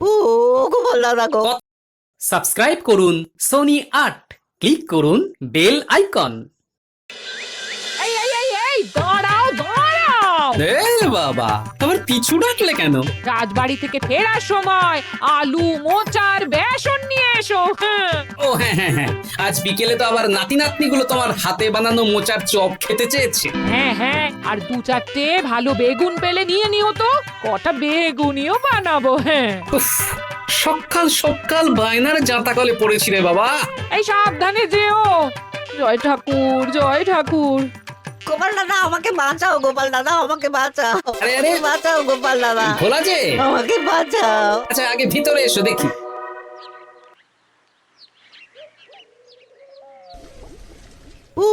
ও গোপাল দাদা গো। সাবস্ক্রাইব করুন সোনি আট, ক্লিক করুন বেল আইকন। এই এই এই এই দাঁড়াও দাঁড়াও, এ বাবা, আবার পিছু ডাকলে কেন? রাজবাড়ি থেকে ফেরার সময় আলু মোচার বেসন নিয়ে এসো। হ্যাঁ। ও হ্যাঁ হ্যাঁ হ্যাঁ, আজ বিকেলে তো আবার নাতি নাতনিগুলো তোমার হাতে বানানো মোচার চপ খেতে চেয়েছে। হ্যাঁ হ্যাঁ, আর দু চারটে ভালো বেগুন পেলে নিয়ে নিও তো, কটা বেগুনিও বানাবো। হ্যাঁ, উফ, সকাল সকাল বায়নার জাঁতাকলে পড়েছি রে বাবা। এই সাবধানে যেও। জয় ঠাকুর, জয় ঠাকুর। গোপাল দাদা আমাকে বাঁচাও, গোপাল দাদা আমাকে বাঁচাও। আরে, আরে। বাঁচাও গোপাল দাদা, ভোলা যে, আমাকে বাঁচাও। আচ্ছা আগে ভিতরে এসো দেখি। ও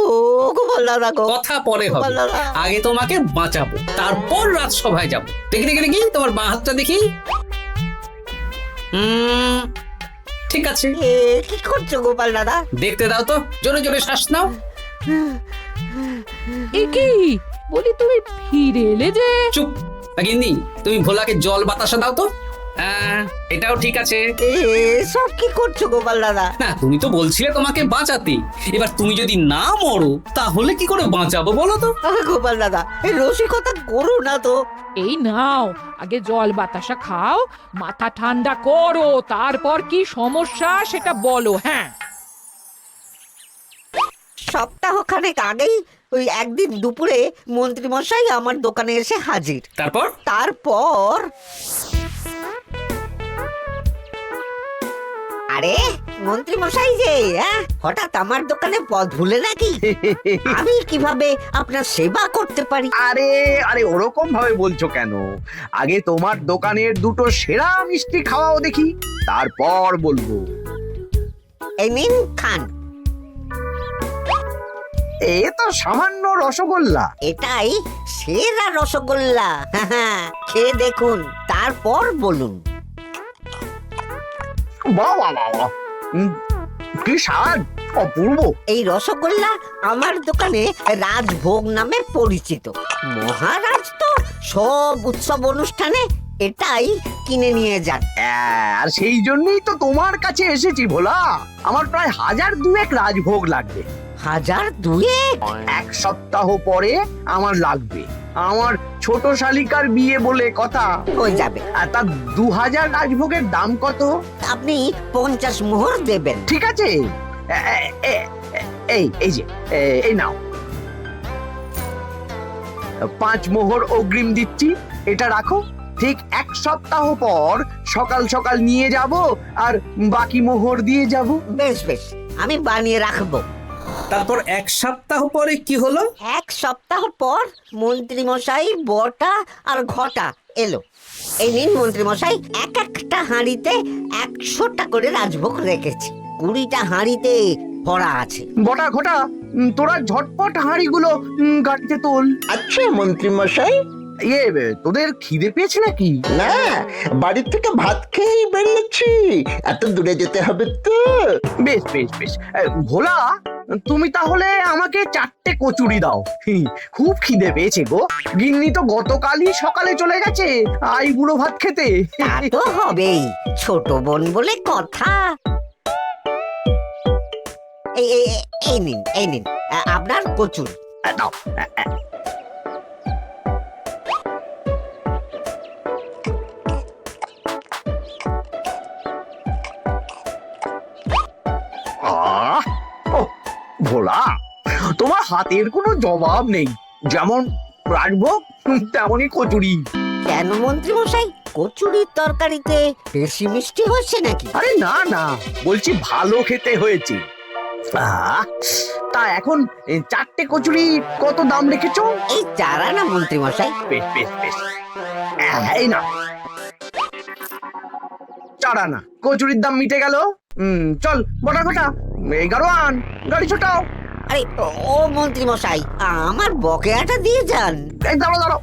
গোপাল দাদা গো। কথা পরে হবে, গোপাল দাদা। আগে তোমাকে বাঁচাবো, তারপর রাজসভায় যাবো। দেখি দেখি দেখি তোমার বাঁ হাতটা দেখি। ঠিক আছে, এ কি করছো গোপাল দাদা? দেখতে দাও তো, জোরে জোরে শ্বাস নাও। এ কি বলি, তুমি ফিরে এলে যে? চুপ গিন্নি, তুমি ভোলাকে জল বাতাসা দাও তো। এটাও ঠিক আছে। এ সব কি করছো গোপাল দাদা? না, তুমি তো বলছিলে তোমাকে বাঁচাতে, এবার তুমি যদি না মরো তাহলে কি করে বাঁচাবো বলো তো? গোপাল দাদা এই রসিকতা করো না তো। এই নাও, আগে জল বাতাসা খাও, মাথা ঠান্ডা করো, তারপর কি সমস্যা সেটা বলো। হ্যাঁ, সপ্তাহখানেক আগেই ওই একদিন দুপুরে মন্ত্রী মশাই আমার দোকানে এসে হাজির। তারপর আরে মন্ত্রী মশাই যে হঠাৎ আমার দোকানে পদ ভুলে নাকি? আমি কিভাবে আপনার সেবা করতে পারি? আরে আরে ওরকম ভাবে বলছো কেন? আগে তোমার দোকানের দুটো সেরা মিষ্টি খাওয়াও দেখি, তারপর বলবো। এই নিন খান। এ তো সামান্য রসগোল্লা। এটাই সেরা রসগোল্লা। খেয়ে দেখুন, তারপর বলুন। বাহ বাহ বাহ বাহ। কি স্বাদ, অপূর্ব। এই রসগোল্লা আমার দোকানে রাজভোগ নামে পরিচিত। মহারাজ তো সব উৎসব অনুষ্ঠানে এটাই কিনে নিয়ে যান। আর সেই জন্যই তো তোমার কাছে এসেছি ভোলা। আমার প্রায় 1002 রাজভোগ লাগবে। 1002? এক সপ্তাহ পরে আমার লাগবে। আমার ছোট শালিকার বিয়ে বলে কথা। হয়ে যাবে। আর তার 2000 রাজভোগের দাম কত? আপনি 50 মোহর দেবেন। ঠিক আছে, এই যে এই নাও, 5 মোহর অগ্রিম দিচ্ছি। এটা রাখো, ঠিক এক সপ্তাহ পর সকাল সকাল নিয়ে যাব আর বাকি মোহর দিয়ে যাব। বেশ বেশ, আমি বানিয়ে রাখবো। তারপর এক সপ্তাহ পরে কি হলো? এক সপ্তাহ পর মন্ত্রী মশাই বটা আর ঘটা এলো। এই নিন মন্ত্রী মশাই, এক একটা হাঁড়িতে 100টা করে রাজভোগ রেখেছি। 20টা হাঁড়িতে ভরা আছে। বটা ঘটা, তোরা ঝটপট হাঁড়িগুলো গাড়িতে তোল। আচ্ছা মন্ত্রী মশাই। তোদের খিদে পেয়েছে নাকি? না, বাড়ির থেকে ভাত খেয়েই বেরিয়েছি, এত দূরে যেতে হবে তো। বেশ বেশ বেশ। ভোলা, তুমি তাহলে আমাকে 4টে কচুরি দাও। খুব খিদে পেয়েছে গো। গিন্নি তো গতকালই সকালে চলে গেছে আই বুড়ো ভাত খেতে। তা তো হবেই, ছোট বোন বলে কথা। এই নিন আপনার কচুরি। দাও। ভোলা, তোমার হাতের কোনো জবাব নেই। যেমন রাজভোগ তেমনই কচুরি। কেন মন্ত্রী মশাই, কচুরির তরকারিতে বেশি মিষ্টি হচ্ছে নাকি? আরে না না, বলছি ভালো খেতে হয়েছে। তা এখন 4টে কচুরি কত দাম রেখেছো? এই 4 আনা মন্ত্রী মশাই। বেশ বেশ বেশ, এই না 4 আনা। কচুরির দাম মিটে গেল। চল বটা ঘটা, 11 আন, গাড়ি ছোটাও। আরে ও মন্ত্রী মশাই, আমার বকেয়াটা দিয়ে যান। এই দাঁড়াও দাঁড়াও,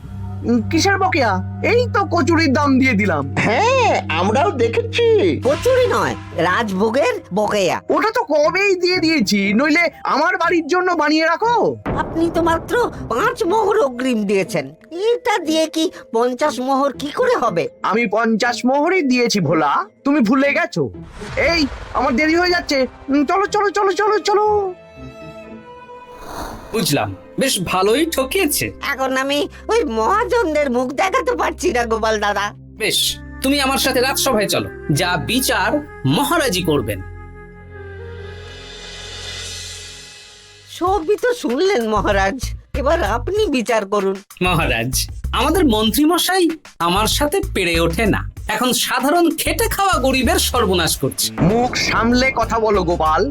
কিসের বকেয়া? এই তো কচুরির দাম দিয়ে দিলাম। হ্যাঁ আমরাও দেখেছি। কচুরি নয়, রাজভোগের বকেয়া। ওটা তো কবেই দিয়ে দিয়েছি, নইলে আমার বাড়ির জন্য বানিয়ে রাখো। আপনি তো মাত্র 5 মোহর অগ্রিম দিয়েছেন, এটা দিয়ে কি 50 মোহর কি করে হবে? আমি 50 মোহরই দিয়েছি ভোলা, তুমি ভুলে গেছো। এই আমার দেরি হয়ে যাচ্ছে, চলো চলো চলো চলো চলো। বুঝলাম, বেশ ভালোই ঠকিয়েছে। এখন আমি ওই মহাজনদের মুখ দেখাতে পারছি না গোপাল দাদা। বেশ, তুমি আমার সাথে রাজসভায় চলো, যা বিচার মহারাজই করবেন। সবই তো শুনলেন মহারাজ, এবার আপনি বিচার করুন। মহারাজ, আমাদের মন্ত্রী মশাই আমার সাথে পেরে ওঠে না, এখন সাধারণ খেটে খাওয়া গরিবের সর্বনাশ করছে। মুখ সামলে কথা বলো গোপাল।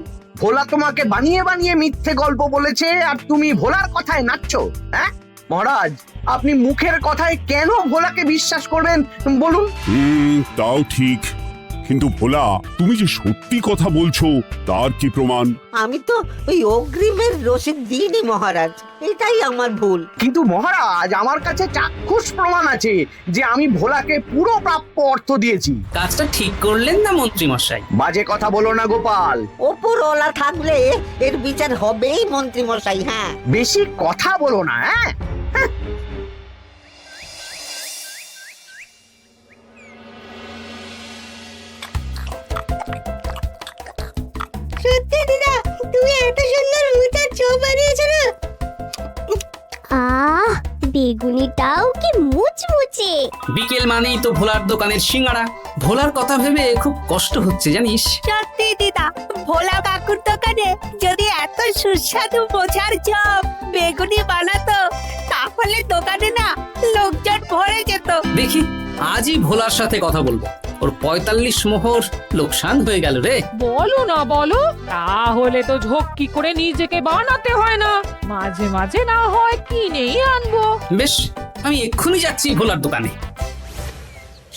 ভোলা তোমাকে বানিয়ে বানিয়ে মিথ্যে গল্প বলেছে, আর তুমি ভোলার কথায় নাচছো। হ্যাঁ মহারাজ, আপনি মুখের কথায় কেন ভোলাকে বিশ্বাস করবেন বলুন? তাও ঠিক, কিন্তু ভোলা তুমি যে সত্যি কথা বলছো তার কি প্রমাণ? আমি তো ওই অগ্রিমের রসিদ দিইনি মহারাজ, এটাই আমার ভুল। কিন্তু মহারাজ, আমার কাছে চাক্ষুষ প্রমাণ আছে যে আমি ভোলাকে পুরো প্রাপ্য অর্থ দিয়েছি। কাজটা ঠিক করলেন না মন্ত্রী মশাই? বাজে কথা বলো না গোপাল। ওপরওয়ালা থাকলে এর বিচার হবেই মন্ত্রী মশাই। হ্যাঁ, বেশি কথা বলো না। হ্যাঁ সত্যি দিদা, তুমি এত সুন্দর মোচার চপ বানিয়েছো না? আহ বেগুনিটাও কি মুচমুচে। বিকেল মানেই তো ভোলার দোকানের সিঙ্গাড়া। ভোলার কথা ভেবে খুব কষ্ট হচ্ছে জানিস। সত্যি দিদা, ভোলা কাকুর দোকানে যদি এত সুস্বাদু মোচার চপ বেগুনি বানাতো, তাহলে দোকানে না লোকজন ভরে যেত। দেখি আজই ভোলার সাথে কথা বলবো। ওর 45 মোহর লোকসান হয়ে গেল রে। বলো না বলো, তাহলে তো ঝক্কি করে নিজেকে বানাতে হয় না, মাঝে মাঝে না হয় কিনেই আনবো। বেশ, আমি এক্ষুনি যাচ্ছি ভোলার দোকানে।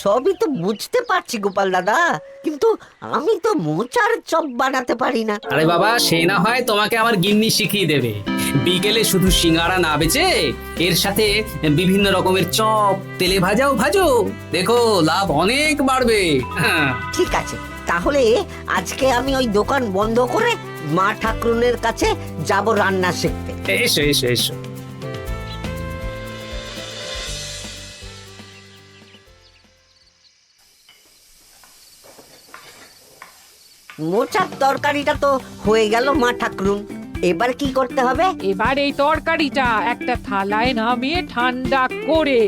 সবই তো বুঝতে পারছি গোপাল দাদা, কিন্তু আমি তো মোচার চপ বানাতে পারি না। আরে বাবা, সে না হয় তোমাকে আমার গিন্নি শিখিয়ে দেবে। বিকেলে শুধু সিঙ্গারা না বেচে এর সাথে বিভিন্ন রকমের চপ, তেলে ভাজাও ভাজো, দেখো লাভ অনেক বাড়বে। হ্যাঁ, ঠিক আছে, তাহলে আজকে আমি ওই দোকান বন্ধ করে মা ঠাকুরনের কাছে যাব রান্না শিখতে। এসো এসো এসো। মোচার তরকারিটা তো হয়ে গেল মা ঠাকুরুন, এবার কি করতে হবে? এবার এই তরকারিটা একটা থালায় নামিয়ে ঠান্ডা করে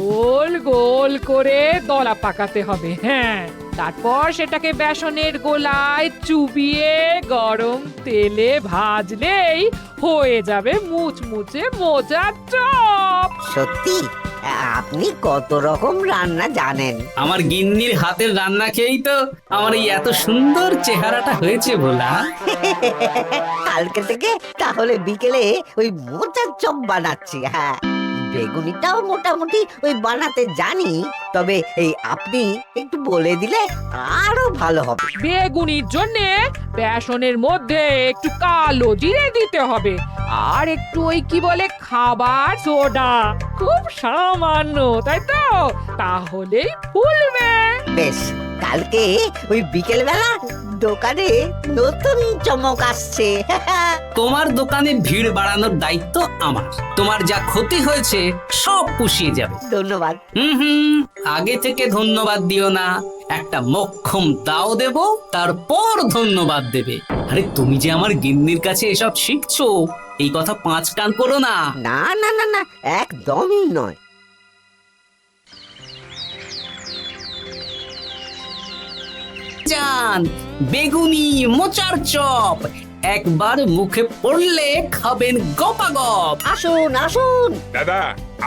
গোল গোল করে দলা পাকাতে হবে। হ্যাঁ, তারপর সেটাকে বেসনের গোলায় চুবিয়ে গরম তেলে ভাজলেই হয়ে যাবে মুচমুচে মোচার চপ। সত্যি আপনি কত রকম রান্না জানেন। আমার গিন্নির হাতের রান্না খেয়েই তো আমার এই এত সুন্দর চেহারাটা হয়েছে ভোলা। কালকে থেকে তাহলে বিকেলে ওই মোচার চপ বানাচ্ছি। হ্যাঁ, বেগুনিটাও মোটামুটি ওই বানাতে জানি, তবে এই আপনি একটু বলে দিলে আরো ভালো হবে। বেগুনির জন্য বেসনের মধ্যে একটু কালো জিরে দিতে হবে, আর একটু ওই কি বলে খাবার সোডা, খুব সামান্য, তাই তো? তাহলেই ফুলবে। বেশ, কালকে ওই বিকেল বেলা দোকানে নতুন চমক আসছে। তোমার দোকানে ভিড় বাড়ানোর দায়িত্ব আমার। তোমার যা ক্ষতি হয়েছে সব পুষিয়ে যাবে। ধন্যবাদ। হুম, আগে থেকে ধন্যবাদ দিও না, একটা মক্ষম দাও দেব, তারপর ধন্যবাদ দেবে। আরে তুমি যে আমার গিন্নির কাছে এসব শিখছো, এই কথা 5 কান করো না। না না না না, একদমই নয়। জান, বেগুনি মোচার চপ একবার মুখে পড়লে খাবেন গপাগপ। আসুন আসুন। দাদা,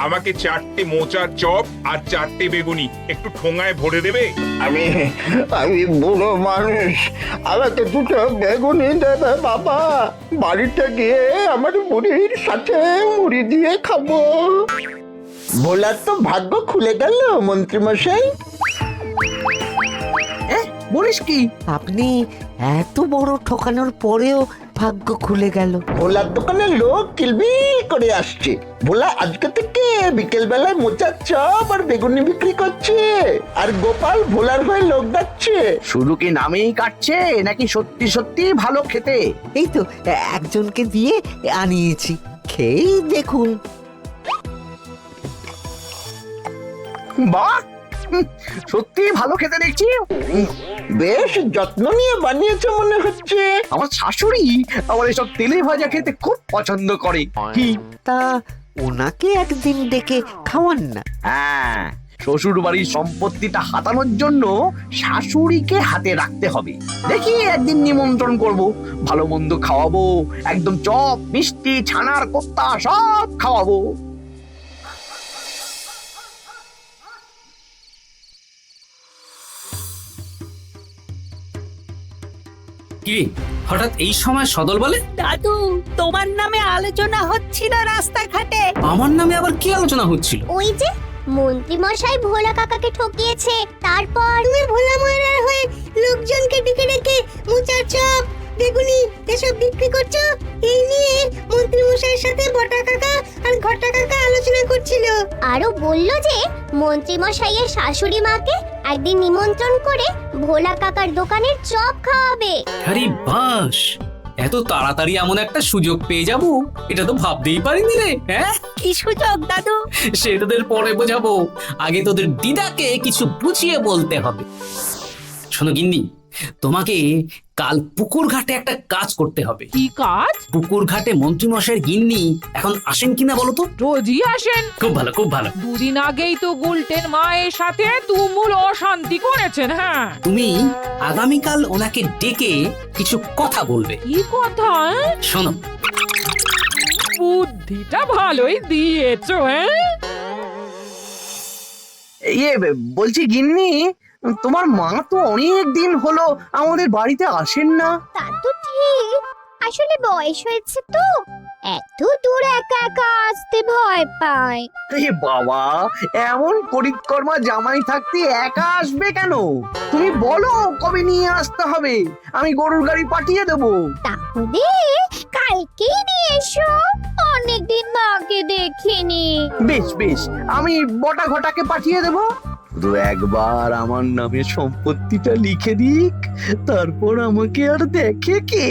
আমাকে 4টে মোচার চপ আর 4টে বেগুনি একটু ঠোঙায় ভরে দেবে? আমি আমি বুড়ো মানুষ, আমাকে 2টো বেগুনি দেবে বাবা। বাড়িতে গিয়ে আমার মুড়ির সাথে মুড়ি দিয়ে খাবো। ভোলার তো ভাগ্য খুলে গেল মন্ত্রী মশাই। বলিস কি? আপনি এত বড় ঠকানোর পরেও ভাগ্য খুলে গেল। ভোলার দোকানে লোক কিলবিল করে আসছে। ভোলা আজকে থেকে বিকেল বেলায় মোচার চপ আর বেগুনি বিক্রি করছে, আর গোপাল ভোলার হয়ে লোক ডাকছে। শুধু কি নামেই কাটছে নাকি সত্যি সত্যি ভালো খেতে? এই তো একজনকে দিয়ে আনিয়েছি, খেয়েই দেখুন। বাহ, সত্যি ভালো খেতে দেখছি। বেশ যত্ন নিয়ে বানিয়েছে মনে হচ্ছে। আমার শাশুড়ি আমার এসব তেলে ভাজা খেতে খুব পছন্দ করে। কি? তা ওনাকে একদিন ডেকে খাওয়ান না। হ্যাঁ, শ্বশুর বাড়ির সম্পত্তিটা হাতানোর জন্য শাশুড়িকে হাতে রাখতে হবে। দেখি একদিন নিমন্ত্রণ করব, ভালো মন্দ খাওয়াবো, একদম চপ মিষ্টি ছানার কোপ্তা সব খাওয়াবো। কি হঠাৎ এই সময় সদল বলে? দাদু, তোমার নামে আলোচনা হচ্ছিল রাস্তাঘাটে। আমার নামে আবার কি আলোচনা হচ্ছিল? ওই যে মন্ত্রী মশাই ভোলা কাকাকে ঠকিয়েছে, তারপর তুমি ভোলা ময়রার হয়ে লোকজনকে ডেকে ডেকে মোচার চপ বেগুনি এসব বিক্রি করছো, এই নিয়ে মন্ত্রী মশাইয়ের সাথে বটা কাকা আর ঘটা কাকা আলোচনা করছিল। আরো বলল যে মন্ত্রী মশাইয়ের শাশুড়ি মাকে একদিন নিমন্ত্রণ করে ভোলা কাকার দোকানের চপ খাওয়াবে। আরে বাস, এত তাড়াতাড়ি এমন একটা সুযোগ পেয়ে যাব এটা তো ভাবতেই পারিনি রে। হ্যাঁ, কি সুযোগ দাদু? সে তোদের পরে বোঝাবো, আগে তোদের দিদাকে কিছু বুঝিয়ে বলতে হবে। শোনো গিন্নি, তোমাকে কাল পুকুর ঘাটে একটা কাজ করতে হবে। কি কাজ? পুকুর ঘাটে মন্ত্রী মশাইয়ের গিন্নি এখন আসেন কিনা বলো তো? রোজই আসেন। খুব ভালো, খুব ভালো। দুদিন আগেই তো গুলটেন মায়ের সাথে তুমুল অশান্তি করেছেন। হ্যাঁ, তুমি আগামীকাল ওনাকে ডেকে কিছু কথা বলবে। কি কথা? শোনো, বুদ্ধিটা ভালোই দিয়েছো। হ্যাঁ, ইয়ে বলছি গিন্নি, তোমার মা তো অনেক দিন হলো আমাদের বাড়িতে আসেন না। তা তো ঠিক, আসলে বয়স হয়েছে তো, এত দূর একা একা আসতে ভয় পায়। এ বাবা, এমন করিতকর্মা জামাই থাকতে একা আসবে কেন? তুমি বলো কবে নিয়ে আসতে হবে, আমি গরুর গাড়ি পাঠিয়ে দেবো। তাহলে কালকেই নিয়ে এসো, অনেকদিন মাকে দেখিনি। বেশ বেশ, আমি বটা ঘটাকে পাঠিয়ে দেবো। শুধু একবার আমার নামে সম্পত্তিটা লিখে দিক, তারপর আমাকে আর দেখে কে।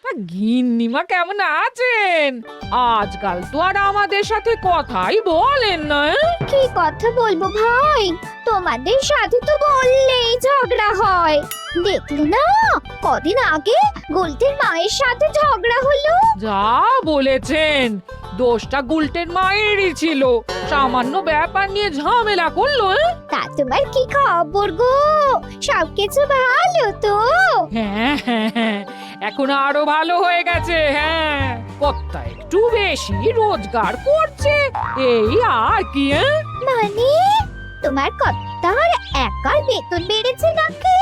তা গিন্নিমা কেমন আছেন? আজকাল তো আর আমাদের সাথে কথাই বলেন না। কি কথা বলবো ভাই, তোমাদের সাথে তো বললেই ঝগড়া হয়। দেখলে না, কদিন আগে গোলটের মায়ের সাথে ঝগড়া হলো। যা বলেছেন, দোষটা গুলটেন মায়েরই ছিল, সামান্য ব্যাপার নিয়ে ঝামেলা করলো। তা তোমার কি খবর গো, সবকিছু ভালো তো? হ্যাঁ হ্যাঁ হ্যাঁ, এখন আরো ভালো হয়ে গেছে। হ্যাঁ, কর্তা একটু বেশি রোজগার করছে, এই আর কি। মানে তোমার কর্তার একার বেতন বেড়েছে নাকি?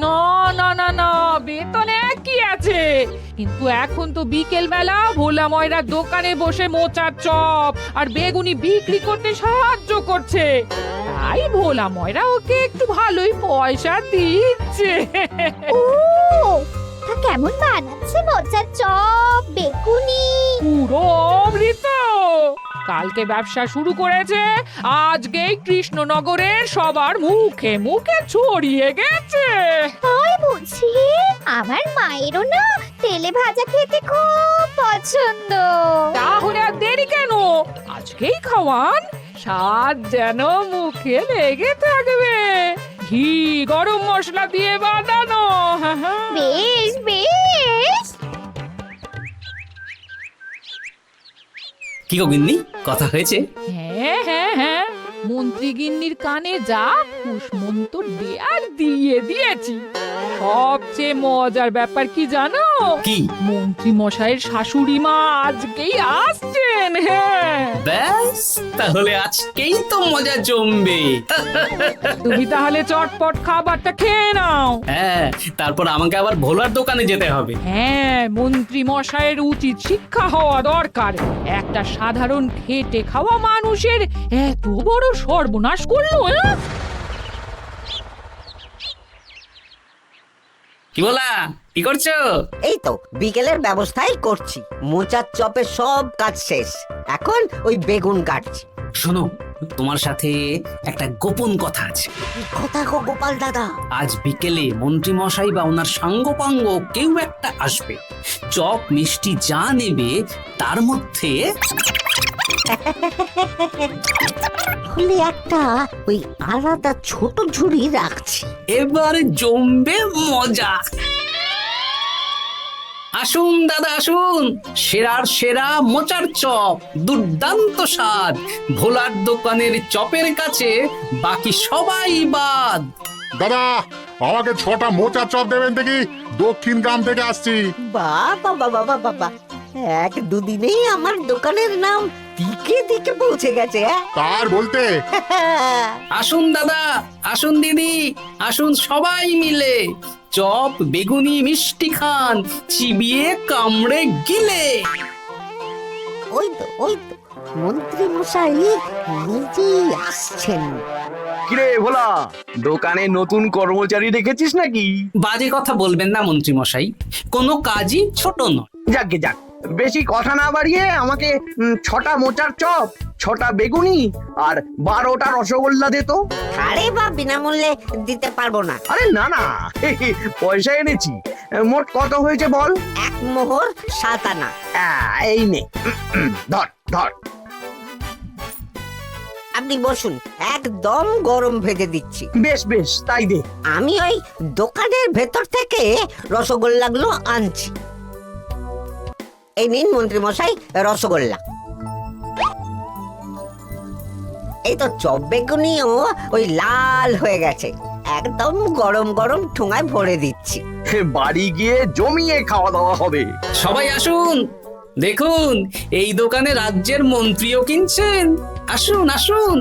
না না না না, বেতনে কি আছে, কিন্তু এখন তো বিকেল বেলা ভোলা ময়রার দোকানে বসে মোচার চপ আর বেগুনি বিক্রি করতে সাহায্য করছে, তাই ভোলা ময়রা ওকে একটু ভালোই পয়সা দিচ্ছে। ও, তা কেমন বানাচ্ছে মোচার চপ বেগুনি? পুরো অমৃত। কালকে ব্যবসা শুরু করেছে, আজকেই কৃষ্ণনগরের সবার মুখে মুখে ছড়িয়ে গেছে। তাই বুঝি? আমার মায়েরও না তেলে ভাজা খেতে খুব পছন্দ। তাহলে আর দেরি কেন, আজকেই খাওয়ান, স্বাদ যেন মুখে লেগে থাকবে। ঘি গরম মশলা দিয়ে বানানো। হ্যাঁ, হ্যাঁ। বেশ বেশ। কি গো গিন্নি, কথা হয়েছে? হ্যাঁ হ্যাঁ হ্যাঁ, মন্ত্রী গিন্নির কানে যা খুশমন্ত দেয়ার দিয়ে দিয়েছি। সবচেয়ে মজার ব্যাপার কি জানো? কি? মন্ত্রী মশাইয়ের শাশুড়ি মা আজকেই আসছেন। হ্যাঁ, ব্যাস, তাহলে আজকেই তো মজা জমবে। তুমি তাহলে চটপট খাবারটা খেয়ে নাও। হ্যাঁ, তারপর আমাকে আবার ভোলার দোকানে যেতে হবে। হ্যাঁ, মন্ত্রী মশাইয়ের উচিত শিক্ষা হওয়া দরকার। একটা সাধারণ খেটে খাওয়া মানুষের এত বড় সর্বনাশ করলো। হ্যাঁ? কি বলা, কি করছো? এই তো বিকেলের ব্যবস্থাই করছি। মোচার চপের সব কাজ শেষ, এখন ওই বেগুন কাটছি। শোনো, তোমার সাথে একটা গোপন কথা আছে। কি কথা গো গোপাল দাদা? আজ বিকেলে মন্ত্রী মশাই বা ওনার সাঙ্গপাঙ্গ কেউ একটা আসবে। চপ মিষ্টি যা নেবে তার মধ্যে হলে একটা ওই আলাদা ছোট ঝুড়ি রাখছি। এবার জমবে মজা। আসুন দাদা আসুন, সেরার সেরা মোচার চপ, দুর্দান্ত স্বাদ। ভোলার দোকানের চপের কাছে বাকি সবাই বাদ। দাদা, আমাকে 6টা মোচার চপ দেবেন দেখি, দক্ষিণ গ্রাম থেকে আসছি। বাবা বাবা বাবা বাবা, এক দুদিনেই আমার দোকানের নাম দিকে দিকে পৌঁছে গেছে। তার বলতে আসুন দাদা, আসুন দিদি, আসুন সবাই মিলে চপ বেগুনি মিষ্টি খান, চিবিয়ে কামড়ে গিলে। ওই তো মন্ত্রী মশাই নিজেই আসছেন। কিরে ভোলা, দোকানে নতুন কর্মচারী রেখেছিস নাকি? বাজে কথা বলবেন না মন্ত্রী মশাই, কোনো কাজই ছোট নয়। যাকে যাক, বেশি কথা না বাড়িয়ে আমাকে 6টা মোচার চপ, 6টা বেগুনি আর 12টা রসগোল্লা দে তো। আরে বা বিনামূল্যে দিতে পারবো না। আরে না না, পয়সা এনেছি। মোট কত হয়েছে বল? 1 মোহর 7 আনা। এই নে, ধর ধর। আপনি বসুন, একদম গরম ভেজে দিচ্ছি। বেশ বেশ, তাই দে। আমি ওই দোকানের ভেতর থেকে রসগোল্লাগুলো আনছি। এই নিন মন্ত্রী মশাই রসগোল্লা। এই তো চপ বেগুনিও ওই লাল হয়ে গেছে, একদম গরম গরম ঠোঙায় ভরে দিচ্ছি। বাড়ি গিয়ে জমিয়ে খাওয়া দাওয়া হবে। সবাই আসুন, দেখুন এই দোকানে রাজ্যের মন্ত্রীও কিনছেন। আসুন আসুন।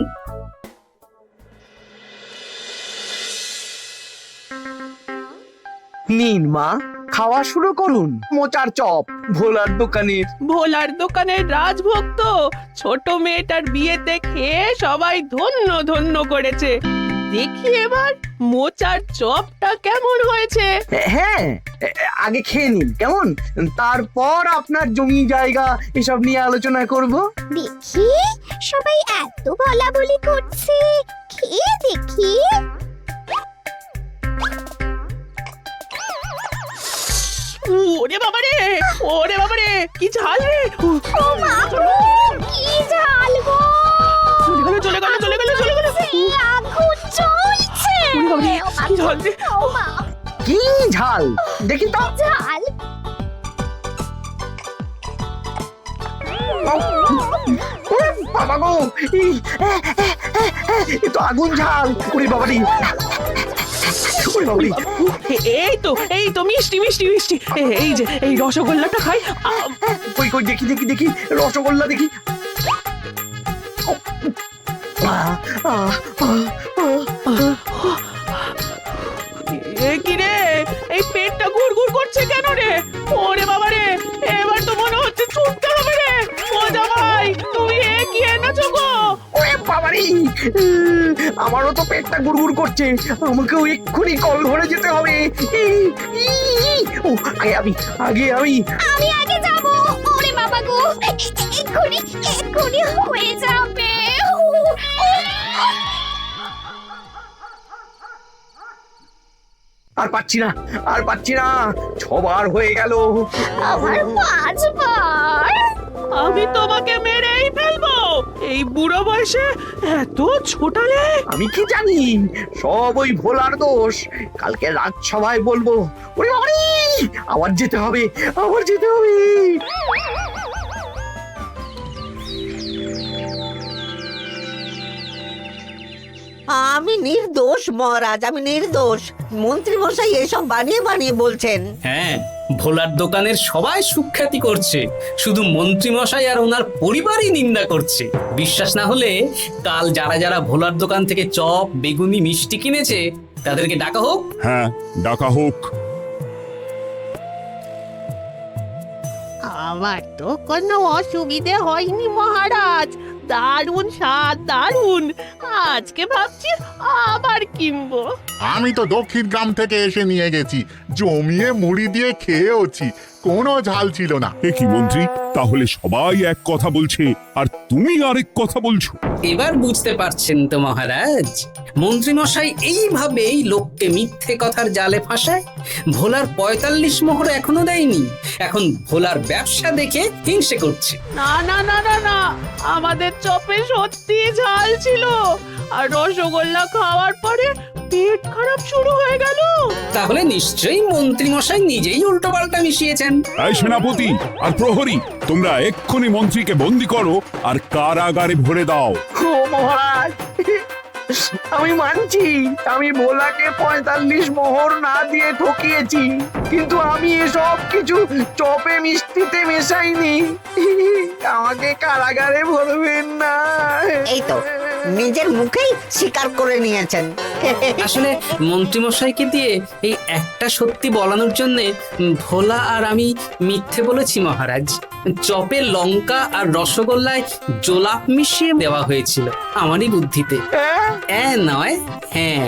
নিন মা, খাওয়া শুরু করুন মোচার চপ ভোলার দোকানের। ভোলার দোকানের রাজভক্ত ছোট মেয়েটার বিয়েতে খেয়ে সবাই ধন্য ধন্য করেছে। দেখি এবার মোচার চপটা কেমন হয়েছে। হ্যাঁ, আগে খেয়ে নিন কেমন, তারপর আপনার জমি জায়গা এসব নিয়ে আলোচনা করব। দেখি সবাই এত বলা বলি করছে, খেয়ে দেখি। ওরে বাবারে, ওরে বাবারে, কি ঝাল রে! ও মা গো, কি ঝাল গো! চলে গেল চলে গেল চলে গেল চলে গেল! সেই আগুন জ্বলছে। ওরে বাবারে, কি ঝাল রে! ও মা, কি ঝাল দেখি তো। ঝাল! ওরে বাবা গো, এ তো আগুন ঝাল। ওরে বাবারি, ওরে বাবারি। এই তো মিষ্টি মিষ্টি মিষ্টি। এই যে এই রসগোল্লাটা খাই। কই কই দেখি দেখি দেখি রসগোল্লা দেখি। কি রে, এই পেটটা গুড়গুড় করছে কেন রে? ওরে বাবা রে, এবার তো মনে হচ্ছে ছুটতে হবে রে। ও জামাই, তুমি কি এনেছো গো? ওরে বাবারি, আমারও তো পেটটা গুড়গুড় করছে, আমাকেও এক্ষুনি কল ধরে যেতে হবে। ও আগে আমি আমি আগে যাব। ওরে বাবা গো, এক্ষুনি হয়ে যাবে। আর পাচ্ছি না, আর পাচ্ছি না, 6বার হয়ে গেল। আমার 5বার। আমি তোমাকে মেরেই ফেলবো। এই বুড়ো বয়সে এত ছোটালে? আমি কি জানি, সব ওই ভোলার দোষ। কালকে রাজসভায় বলবো। ওরে বাবারি, আবার যেতে হবে, আবার যেতে হবে। আমি নির্দোষ মহারাজ, আমি নির্দোষ। মন্ত্রী মশাই এসব বানিয়ে বানিয়ে বলছেন। হ্যাঁ, ভোলার দোকানের সবাই সুখ্যাতি করছে, শুধু মন্ত্রী মশাই আর ওনার পরিবারই নিন্দা করছে। বিশ্বাস না হলে কাল যারা যারা ভোলার দোকান থেকে চপ, বেগুনি, মিষ্টি কিনেছে তাদেরকে ডাকা হোক। হ্যাঁ, ডাকা হোক। আমার তো কোনো অসুবিধে হয়নি মহারাজ, দারুণ স্বাদ, দারুণ। আজকে ভাবছি আবার কিনবো। আমি তো দক্ষিণ গ্রাম থেকে এসে নিয়ে গেছি, জমিয়ে মুড়ি দিয়ে খেয়েওছি, কোনো ঝাল ছিল না। এ কি মন্ত্রী, তাহলে সবাই এক কথা বলছে আর তুমি আরেক কথা বলছো? এবার বুঝতে পারছেন তো মহারাজ, মন্ত্রী মশাই এইভাবেই লোককে মিথ্যে কথার জালে ফাঁসায়। ভোলার 45 মোহর এখনো দেয়নি, এখন ভোলার ব্যবসা দেখে হিংসে করছে। না না না না না, আমাদের চপে সত্যি ঝাল ছিল, আর রসগোল্লা খাওয়ার পরে পেট খারাপ শুরু হয়ে গেল। তাহলে নিশ্চয়ই মন্ত্রী মশাই নিজেই উল্টোপাল্টা মিশিয়েছেন। এই সেনাপতি আর প্রহরী, তোমরা এক্ষুনি মন্ত্রীকে বন্দি করো আর কারাগারে ভরে দাও। ও মহারাজ, আমি মানছি আমি ভোলাকে 45 মোহর না দিয়ে ঠকিয়েছি, কিন্তু আমি এসব কিছু চপে মিষ্টিতে মেশাইনি। আমাকে কারাগারে ভরবেন না। এই তো নিজের মুখেই স্বীকার করে নিয়েছেন। আসলে মন্ত্রী মশাইকে দিয়ে এই একটা সত্যি বলানোর জন্য ভোলা আর আমি মিথ্যে বলেছি মহারাজ। চপে লঙ্কা আর রসগোল্লায় জোলাপ মিশিয়ে দেওয়া হয়েছিল আমারই বুদ্ধিতে। নয়, হ্যাঁ।